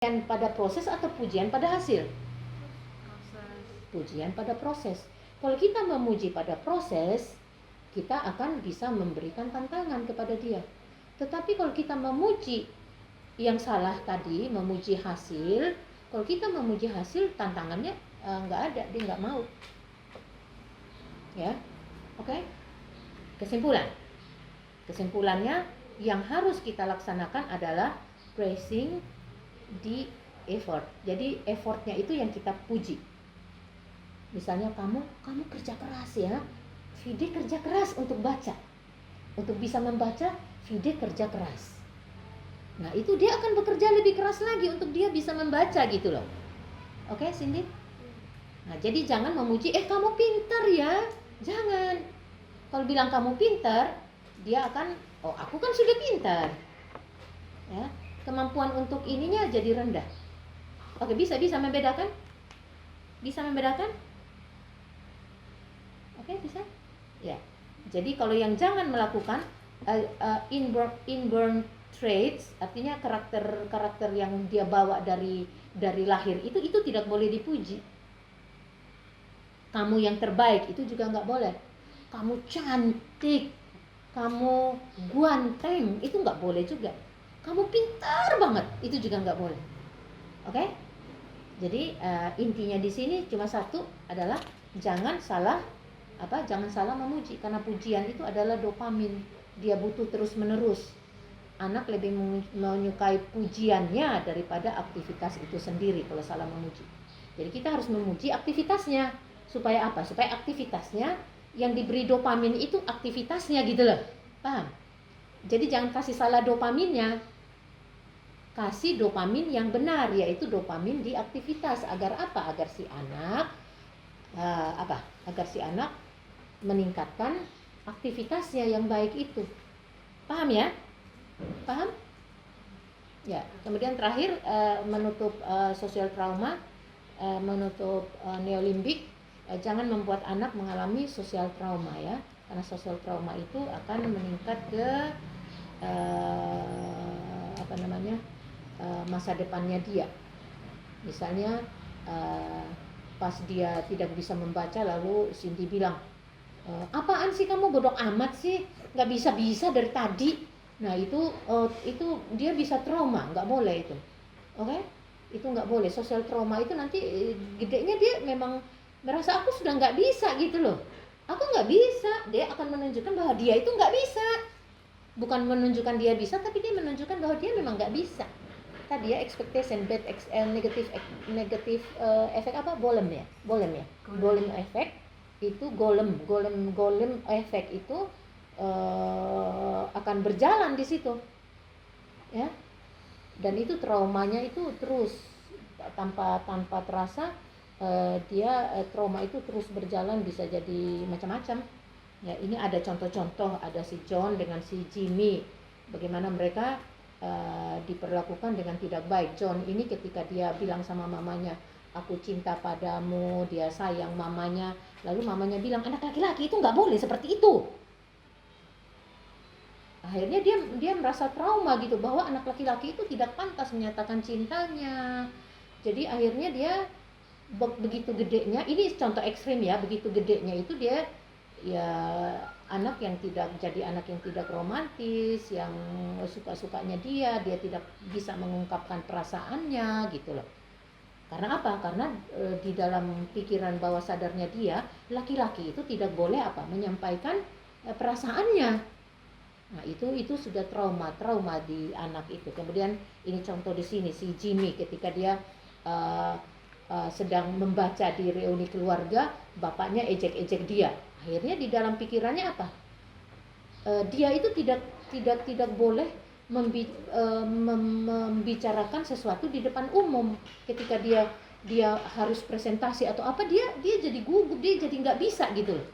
Pujian pada proses atau pujian pada hasil? Proses. Pujian pada proses. Kalau kita memuji pada proses, kita akan bisa memberikan tantangan kepada dia. Tetapi kalau kita memuji yang salah tadi, memuji hasil, kalau kita memuji hasil, tantangannya nggak ada, dia nggak mau. Ya, oke. Kesimpulannya yang harus kita laksanakan adalah praising di effort. Jadi effortnya itu yang kita puji. Misalnya kamu kerja keras ya, Vide kerja keras untuk baca, untuk bisa membaca. Vide kerja keras. Nah itu dia akan bekerja lebih keras lagi untuk dia bisa membaca gitu loh. Oke, Cindy? Nah jadi jangan memuji, kamu pintar ya. Jangan. Kalau bilang kamu pintar, dia akan, oh aku kan sudah pintar. Ya, kemampuan untuk ininya jadi rendah. Oke, bisa membedakan? Bisa membedakan? Oke, bisa? Ya. Jadi kalau yang jangan melakukan inborn traits, artinya karakter yang dia bawa dari lahir itu tidak boleh dipuji. Kamu yang terbaik itu juga nggak boleh. Kamu cantik, kamu guanteng, itu nggak boleh juga. Kamu pintar banget, itu juga nggak boleh. Oke? Jadi intinya di sini cuma satu, adalah jangan salah memuji, karena pujian itu adalah dopamin. Dia butuh terus menerus. Anak lebih menyukai pujiannya daripada aktivitas itu sendiri kalau salah memuji. Jadi kita harus memuji aktivitasnya. Supaya apa? Supaya aktivitasnya yang diberi dopamin itu aktivitasnya gitu loh. Paham? Jadi jangan kasih salah dopaminnya. Kasih dopamin yang benar, yaitu dopamin di aktivitas. Agar apa? Agar si anak Agar si anak meningkatkan aktivitasnya yang baik itu. Paham ya? Paham? Ya. Kemudian terakhir menutup sosial trauma, menutup neolimbik. Jangan membuat anak mengalami sosial trauma ya. Karena sosial trauma itu akan meningkat ke masa depannya dia. Misalnya pas dia tidak bisa membaca, lalu Cindy bilang, apaan sih kamu bodoh amat sih, nggak bisa dari tadi. Nah itu dia bisa trauma, nggak boleh itu. Oke? Itu nggak boleh. Sosial trauma itu nanti gedenya dia memang merasa aku sudah nggak bisa gitu loh. Aku nggak bisa. Dia akan menunjukkan bahwa dia itu nggak bisa. Bukan menunjukkan dia bisa, tapi dia menunjukkan bahwa dia memang nggak bisa. Tadi ya, expectation, bad negatif efek apa? Golem efek itu, golem efek itu akan berjalan di situ ya. Dan itu traumanya itu terus tanpa terasa, trauma itu terus berjalan, bisa jadi macam-macam ya. Ini ada contoh-contoh, ada si John dengan si Jimmy, bagaimana mereka diperlakukan dengan tidak baik. John ini ketika dia bilang sama mamanya, aku cinta padamu, dia sayang mamanya, lalu mamanya bilang, anak laki-laki itu nggak boleh seperti itu. Akhirnya dia merasa trauma gitu, bahwa anak laki-laki itu tidak pantas menyatakan cintanya. Jadi akhirnya dia begitu gedenya, ini contoh ekstrim ya, begitu gedenya itu dia ya anak yang tidak romantis, yang suka-sukanya dia tidak bisa mengungkapkan perasaannya gitu loh. Karena apa? Karena di dalam pikiran bawah sadarnya dia, laki-laki itu tidak boleh menyampaikan perasaannya. Nah, itu sudah trauma di anak itu. Kemudian ini contoh di sini si Jimmy ketika dia sedang membaca di reuni keluarga, bapaknya ejek-ejek dia. Akhirnya di dalam pikirannya apa? Dia itu tidak boleh membicarakan sesuatu di depan umum. Ketika dia harus presentasi atau apa, dia jadi gugup, dia jadi nggak bisa gitu loh.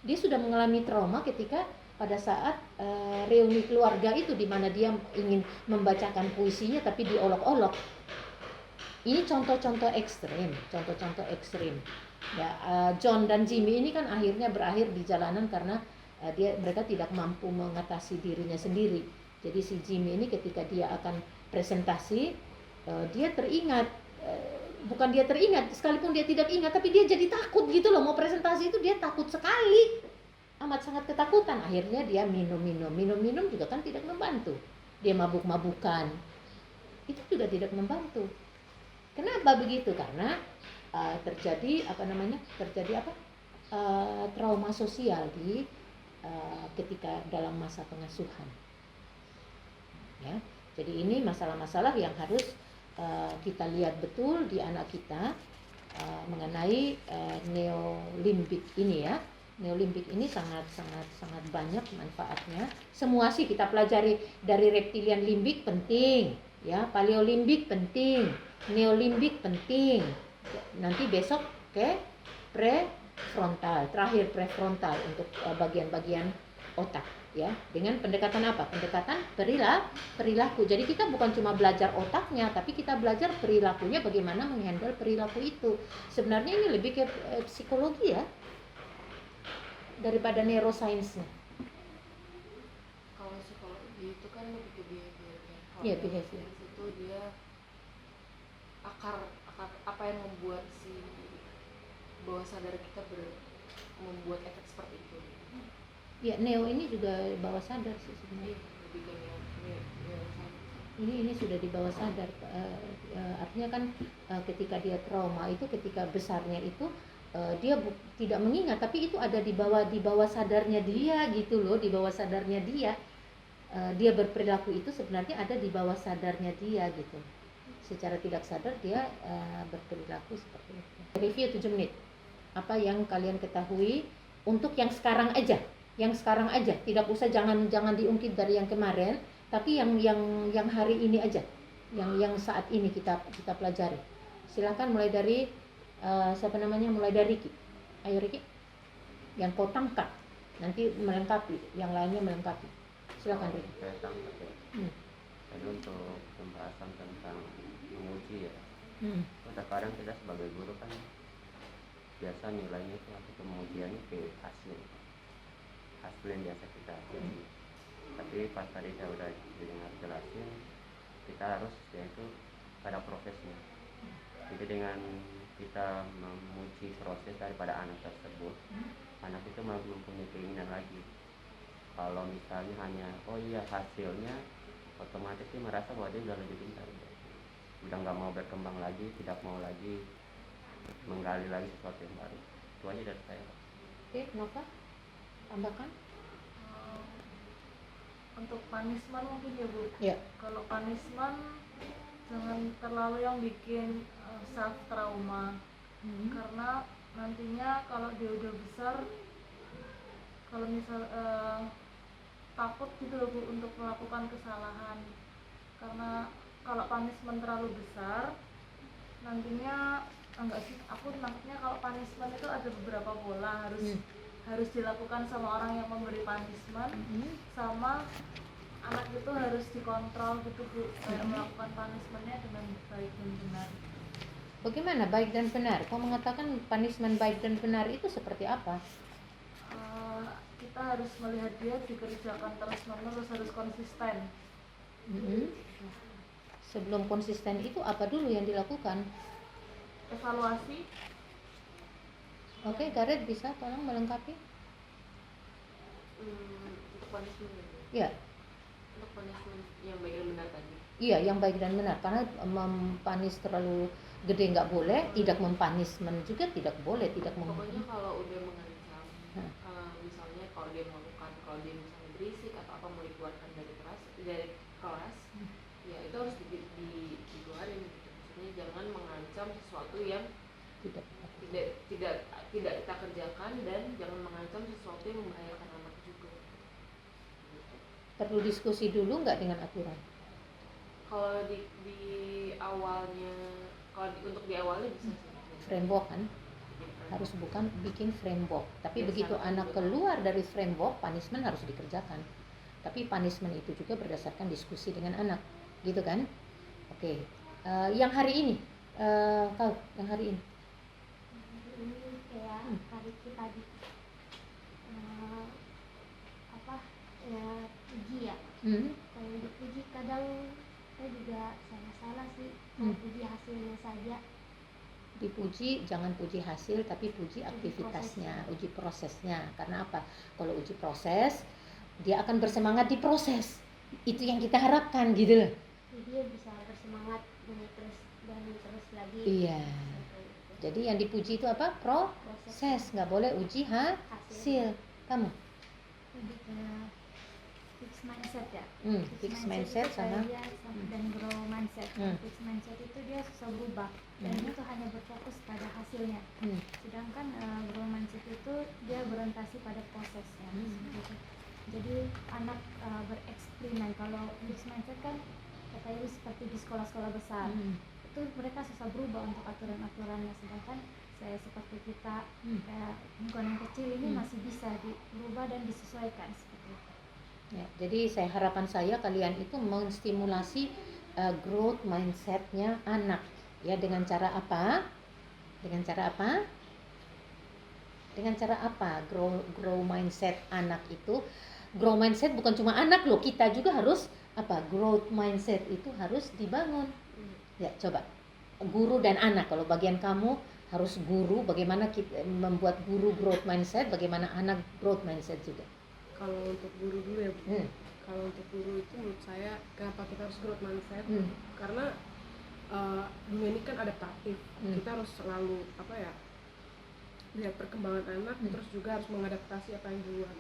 Dia sudah mengalami trauma ketika pada saat reuni keluarga itu, di mana dia ingin membacakan puisinya tapi diolok-olok. Ini contoh-contoh ekstrim. Ya, John dan Jimmy ini kan akhirnya berakhir di jalanan karena mereka tidak mampu mengatasi dirinya sendiri. Jadi si Jimmy ini ketika dia akan presentasi, dia teringat, bukan dia teringat, sekalipun dia tidak ingat, tapi dia jadi takut gitu loh, mau presentasi itu dia takut sekali, amat sangat ketakutan. Akhirnya dia minum juga kan tidak membantu. Dia mabuk-mabukan, itu juga tidak membantu. Kenapa begitu? Karena terjadi trauma sosial di ketika dalam masa pengasuhan. Ya, jadi ini masalah-masalah yang harus kita lihat betul di anak kita mengenai neolimbik ini ya. Neolimbik ini sangat banyak manfaatnya. Semua sih kita pelajari, dari reptilian limbik penting, ya, paleolimbik penting, neolimbik penting. Nanti besok ke prefrontal, terakhir prefrontal untuk bagian-bagian otak. Ya, dengan pendekatan apa? Pendekatan perilaku. Jadi kita bukan cuma belajar otaknya, tapi kita belajar perilakunya, bagaimana menghandle perilaku itu. Sebenarnya ini lebih ke psikologi ya, daripada neuroscience-nya. Kalau psikologi itu kan lebih ke behavior ya. Iya, behavior. Itu dia akar apa yang membuat si bawah sadar kita membuat efek seperti itu. Ya, neo ini juga bawah sadar sih sebenarnya. Lebih ke neo. Ini sudah di bawah sadar. Artinya kan ketika dia trauma itu, ketika besarnya itu dia tidak mengingat, tapi itu ada di bawah sadarnya dia gitu loh, di bawah sadarnya dia. Dia berperilaku itu sebenarnya ada di bawah sadarnya dia gitu. Secara tidak sadar dia berperilaku seperti itu. Review 7 menit. Apa yang kalian ketahui untuk yang sekarang aja. Yang sekarang aja, tidak usah, jangan diungkit dari yang kemarin, tapi yang hari ini aja, yang saat ini kita pelajari. Silakan mulai dari mulai dari Riki. Ayo Riki, yang kau tangkap nanti melengkapi, yang lainnya melengkapi. Silakan Riki. Saya tangkap ya. Jadi untuk pembahasan tentang menguji ya, kadang kita sebagai guru kan biasa nilainya itu atau pengujiannya ke hasil yang biasa kita jadi. Tapi pas tadi saya udah dengar jelasin, kita harus yaitu pada prosesnya. Jadi dengan kita memuji proses daripada anak tersebut, anak itu mempunyai keinginan lagi. Kalau misalnya hanya oh iya hasilnya, otomatis dia merasa bahwa dia udah lebih pintar, udah nggak mau berkembang lagi, tidak mau lagi menggali lagi sesuatu yang baru. Itu aja dari saya. Oke, Nova, tambahkan. Untuk punishment mungkin ya Bu. Ya. Kalau punishment jangan terlalu yang bikin self trauma. Karena nantinya kalau dia udah besar, kalau misal takut gitu loh Bu untuk melakukan kesalahan. Karena kalau punishment terlalu besar, nantinya enggak sih, aku nangkepnya kalau punishment itu ada beberapa pola, harus dilakukan sama orang yang memberi punishment, sama anak itu harus dikontrol gitu Bu, kayak melakukan punishmentnya dengan baik dan benar. Bagaimana baik dan benar? Kau mengatakan punishment baik dan benar itu seperti apa? Kita harus melihat dia dikerjakan terus-menerus, harus konsisten. Sebelum konsisten itu apa dulu yang dilakukan? Evaluasi. Oke, Gareth bisa tolong melengkapi? Untuk punishment Ya. Untuk punishment yang baik dan benar tadi. Iya, yang baik dan benar. Karena mempanis terlalu gede nggak boleh, tidak mempunishment juga tidak boleh, tidak Pokoknya kalau udah mengancam, misalnya kalau dia melakukan, kalau dia misalnya berisik atau apa mau dikeluarkan dari kelas, ya itu harus dikeluarin gitu. Maksudnya jangan mengancam sesuatu yang tidak kita kerjakan, dan jangan mengancam sesuatu yang membahayakan anak juga. Perlu diskusi dulu nggak dengan aturan? Kalau di awalnya, untuk di awalnya bisa sih. Framework kan? Harus bukan bikin framework. Tapi begitu anak keluar dari framework, punishment harus dikerjakan. Tapi punishment itu juga berdasarkan diskusi dengan anak, gitu kan? Oke. Yang hari ini, kau yang hari ini. Ini kayak Kariki tadi uji ya, kayak dipuji kadang kita juga salah sih Hmm. puji hasilnya saja. Dipuji, jangan puji hasil tapi puji aktivitasnya, uji prosesnya. Karena apa? Kalau uji proses, dia akan bersemangat di proses. Itu yang kita harapkan gitu loh. Jadi dia bisa bersemangat dan terus lagi. Iya. Jadi yang dipuji itu apa? Proses, nggak boleh uji hasil. Kamu? Lebih ke fix mindset ya. Fix mindset itu sama kayak dan grow mindset. Hmm. Fix mindset itu dia susah berubah dan itu hanya berfokus pada hasilnya. Sedangkan grow mindset itu dia berorientasi pada prosesnya. Seperti itu. Jadi anak bereksperimen. Kalau fix mindset kan katanya seperti di sekolah-sekolah besar. Itu mereka susah berubah untuk aturan-aturannya, sedangkan saya seperti kita lingkungan yang kecil ini masih bisa dirubah dan disesuaikan seperti itu. Ya, jadi harapan saya kalian itu menstimulasi growth mindsetnya anak. Ya, dengan cara apa? Dengan cara apa? Dengan cara apa? Grow mindset anak itu. Grow mindset bukan cuma anak loh, kita juga harus apa? Growth mindset itu harus dibangun. Ya, coba guru dan anak. Kalau bagian kamu harus guru, bagaimana kita membuat guru growth mindset, bagaimana anak growth mindset juga. Kalau untuk guru dulu ya Bu. Kalau untuk guru itu menurut saya kenapa kita harus growth mindset? Karena dunia ini kan adaptatif. Kita harus selalu lihat perkembangan anak, terus juga harus mengadaptasi apa yang duluan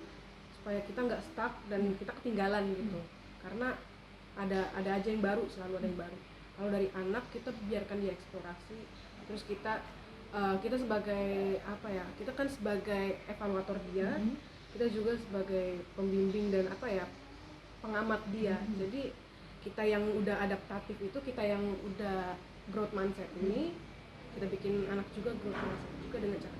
supaya kita nggak stuck dan kita ketinggalan gitu. Karena ada aja yang baru, selalu ada yang baru. Kalau dari anak kita biarkan dia eksplorasi, terus kita sebagai kita kan sebagai evaluator dia, kita juga sebagai pembimbing dan pengamat dia. Jadi kita yang udah adaptatif itu, kita yang udah growth mindset ini, kita bikin anak juga growth mindset juga dengan cara